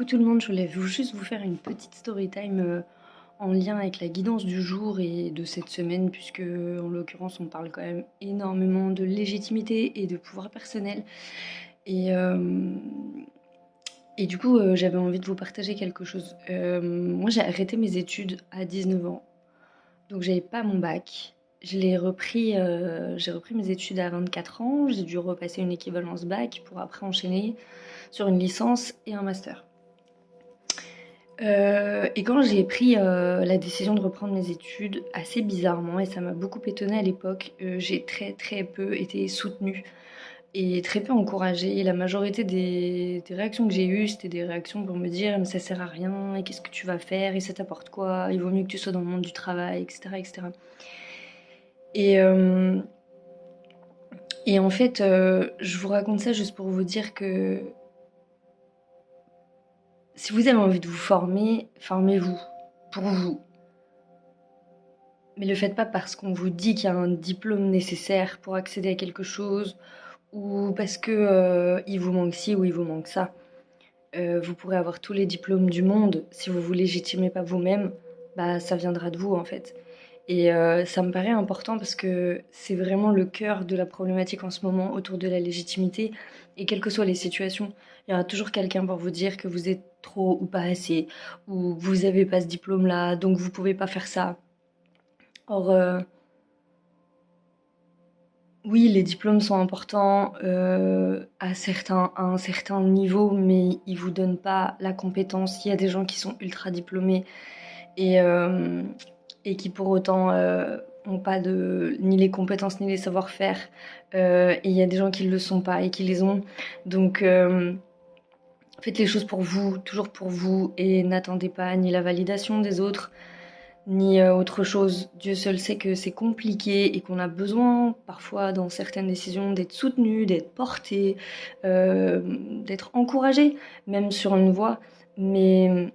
Coucou tout le monde, je voulais juste vous faire une petite story time en lien avec la guidance du jour et de cette semaine, puisque en l'occurrence on parle quand même énormément de légitimité et de pouvoir personnel. Et, euh, et du coup, j'avais envie de vous partager quelque chose. Moi, j'ai arrêté mes études à 19 ans, donc j'avais pas mon bac. J'ai repris mes études à 24 ans, j'ai dû repasser une équivalence bac pour après enchaîner sur une licence et un master. Et quand j'ai pris la décision de reprendre mes études, assez bizarrement, et ça m'a beaucoup étonnée à l'époque, j'ai très très peu été soutenue et très peu encouragée. La majorité des réactions que j'ai eues, c'était des réactions pour me dire mais ça sert à rien, et qu'est-ce que tu vas faire, et ça t'apporte quoi, il vaut mieux que tu sois dans le monde du travail, etc. etc. Et, euh, et en fait, je vous raconte ça juste pour vous dire que si vous avez envie de vous former, formez-vous pour vous. Mais le faites pas parce qu'on vous dit qu'il y a un diplôme nécessaire pour accéder à quelque chose ou parce que il vous manque ci ou il vous manque ça. Vous pourrez avoir tous les diplômes du monde, si vous vous légitimez pas vous-même, bah ça viendra de vous en fait. Et ça me paraît important parce que c'est vraiment le cœur de la problématique en ce moment autour de la légitimité. Et quelles que soient les situations, il y aura toujours quelqu'un pour vous dire que vous êtes trop ou pas assez, ou que vous avez pas ce diplôme-là, donc vous pouvez pas faire ça. Or, oui, les diplômes sont importants à un certain niveau, mais ils vous donnent pas la compétence. Il y a des gens qui sont ultra diplômés et, euh, et qui pour autant ont pas ni les compétences ni les savoir-faire. Et il y a des gens qui ne le sont pas et qui les ont. Donc faites les choses pour vous, toujours pour vous, et n'attendez pas ni la validation des autres, ni autre chose. Dieu seul sait que c'est compliqué et qu'on a besoin parfois dans certaines décisions d'être soutenu, d'être porté, d'être encouragé, même sur une voie. Mais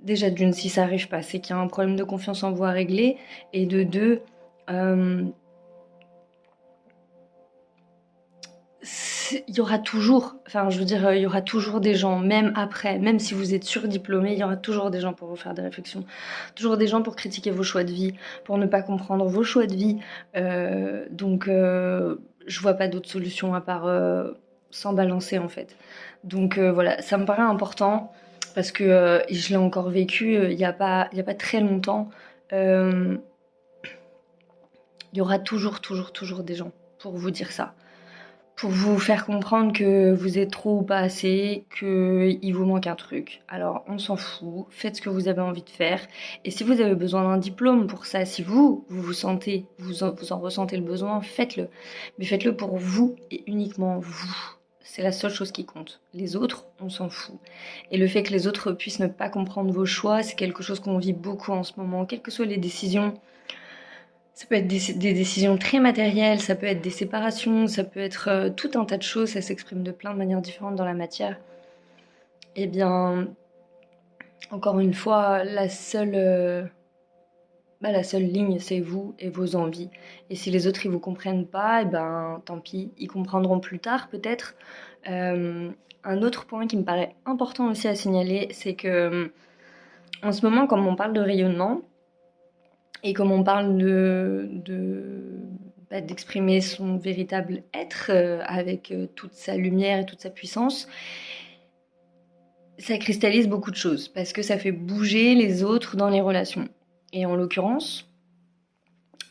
déjà d'une, si ça arrive pas, c'est qu'il y a un problème de confiance en vous à régler. Et de deux, euh, il y aura toujours, enfin je veux dire, il y aura toujours des gens, même après, même si vous êtes surdiplômé, il y aura toujours des gens pour vous faire des réflexions, toujours des gens pour critiquer vos choix de vie, pour ne pas comprendre vos choix de vie. Donc je vois pas d'autre solution à part s'en balancer en fait. Donc voilà, ça me paraît important parce que et je l'ai encore vécu il y a pas très longtemps. Euh, il y aura toujours, toujours, toujours des gens pour vous dire ça, pour vous faire comprendre que vous êtes trop ou pas assez, qu'il vous manque un truc. Alors on s'en fout, faites ce que vous avez envie de faire. Et si vous avez besoin d'un diplôme pour ça, si vous sentez, vous en ressentez le besoin, faites-le. Mais faites-le pour vous et uniquement vous. C'est la seule chose qui compte. Les autres, on s'en fout. Et le fait que les autres puissent ne pas comprendre vos choix, c'est quelque chose qu'on vit beaucoup en ce moment, quelles que soient les décisions. Ça peut être des décisions très matérielles, ça peut être des séparations, ça peut être tout un tas de choses, ça s'exprime de plein de manières différentes dans la matière. Eh bien, encore une fois, la seule ligne, c'est vous et vos envies. Et si les autres, ils vous comprennent pas, eh ben, tant pis, ils comprendront plus tard peut-être. Euh, un autre point qui me paraît important aussi à signaler, c'est que en ce moment, comme on parle de rayonnement, et comme on parle d'exprimer son véritable être avec toute sa lumière et toute sa puissance, ça cristallise beaucoup de choses parce que ça fait bouger les autres dans les relations. Et en l'occurrence,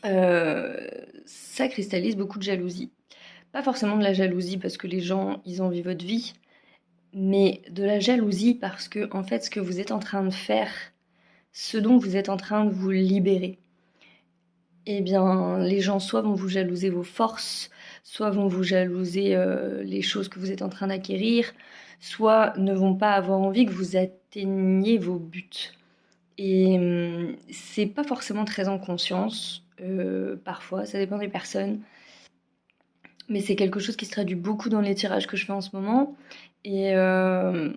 euh, ça cristallise beaucoup de jalousie. Pas forcément de la jalousie parce que les gens, ils envient votre vie, mais de la jalousie parce que, en fait, ce que vous êtes en train de faire, ce dont vous êtes en train de vous libérer, eh bien, les gens soit vont vous jalouser vos forces, soit vont vous jalouser les choses que vous êtes en train d'acquérir, soit ne vont pas avoir envie que vous atteigniez vos buts. Et c'est pas forcément très en conscience, parfois, ça dépend des personnes, mais c'est quelque chose qui se traduit beaucoup dans les tirages que je fais en ce moment. Et, euh,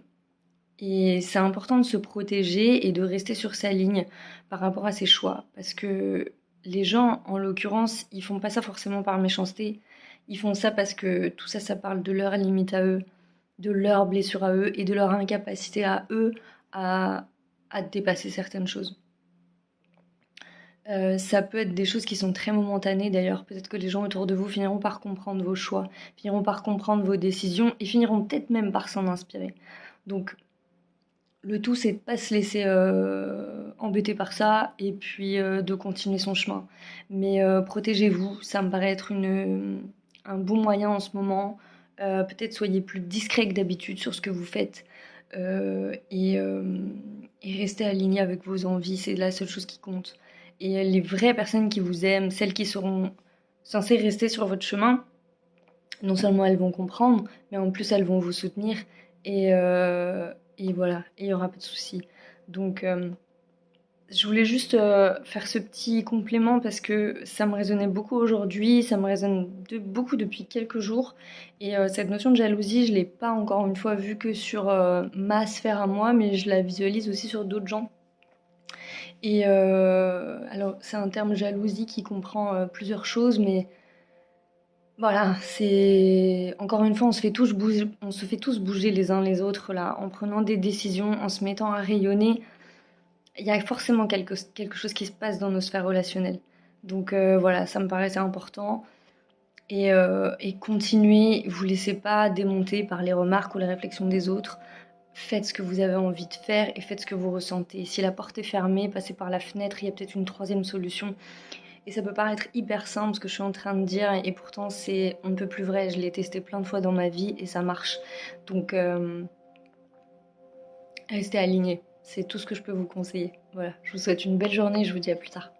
et c'est important de se protéger et de rester sur sa ligne par rapport à ses choix. Parce que les gens, en l'occurrence, ils font pas ça forcément par méchanceté. Ils font ça parce que tout ça, ça parle de leurs limites à eux. de leurs blessures à eux et de leur incapacité à eux à, à dépasser certaines choses. Ça peut être des choses qui sont très momentanées d'ailleurs. Peut-être que les gens autour de vous finiront par comprendre vos choix, finiront par comprendre vos décisions et finiront peut-être même par s'en inspirer. Donc le tout, c'est de pas se laisser embêter par ça et puis de continuer son chemin. Mais protégez-vous, ça me paraît être un bon moyen en ce moment. Peut-être soyez plus discret que d'habitude sur ce que vous faites euh, et, euh, et restez aligné avec vos envies, c'est la seule chose qui compte. Et les vraies personnes qui vous aiment, celles qui seront censées rester sur votre chemin, non seulement elles vont comprendre, mais en plus elles vont vous soutenir et voilà, et il n'y aura pas de souci. Donc je voulais juste faire ce petit complément parce que ça me résonnait beaucoup aujourd'hui, ça me résonne beaucoup depuis quelques jours. Et cette notion de jalousie, je ne l'ai pas encore une fois vue que sur ma sphère à moi, mais je la visualise aussi sur d'autres gens. Et alors c'est un terme jalousie qui comprend plusieurs choses, mais voilà, c'est encore une fois, on se fait tous bouger les uns les autres là, en prenant des décisions, en se mettant à rayonner. Il y a forcément quelque chose qui se passe dans nos sphères relationnelles. Donc voilà, ça me paraissait important. Et continuez, vous laissez pas démonter par les remarques ou les réflexions des autres. Faites ce que vous avez envie de faire et faites ce que vous ressentez. Si la porte est fermée, passez par la fenêtre, il y a peut-être une troisième solution. Et ça peut paraître hyper simple ce que je suis en train de dire, et pourtant c'est on ne peut plus vrai. Je l'ai testé plein de fois dans ma vie et ça marche. Donc restez alignés. C'est tout ce que je peux vous conseiller. Voilà, je vous souhaite une belle journée et je vous dis à plus tard.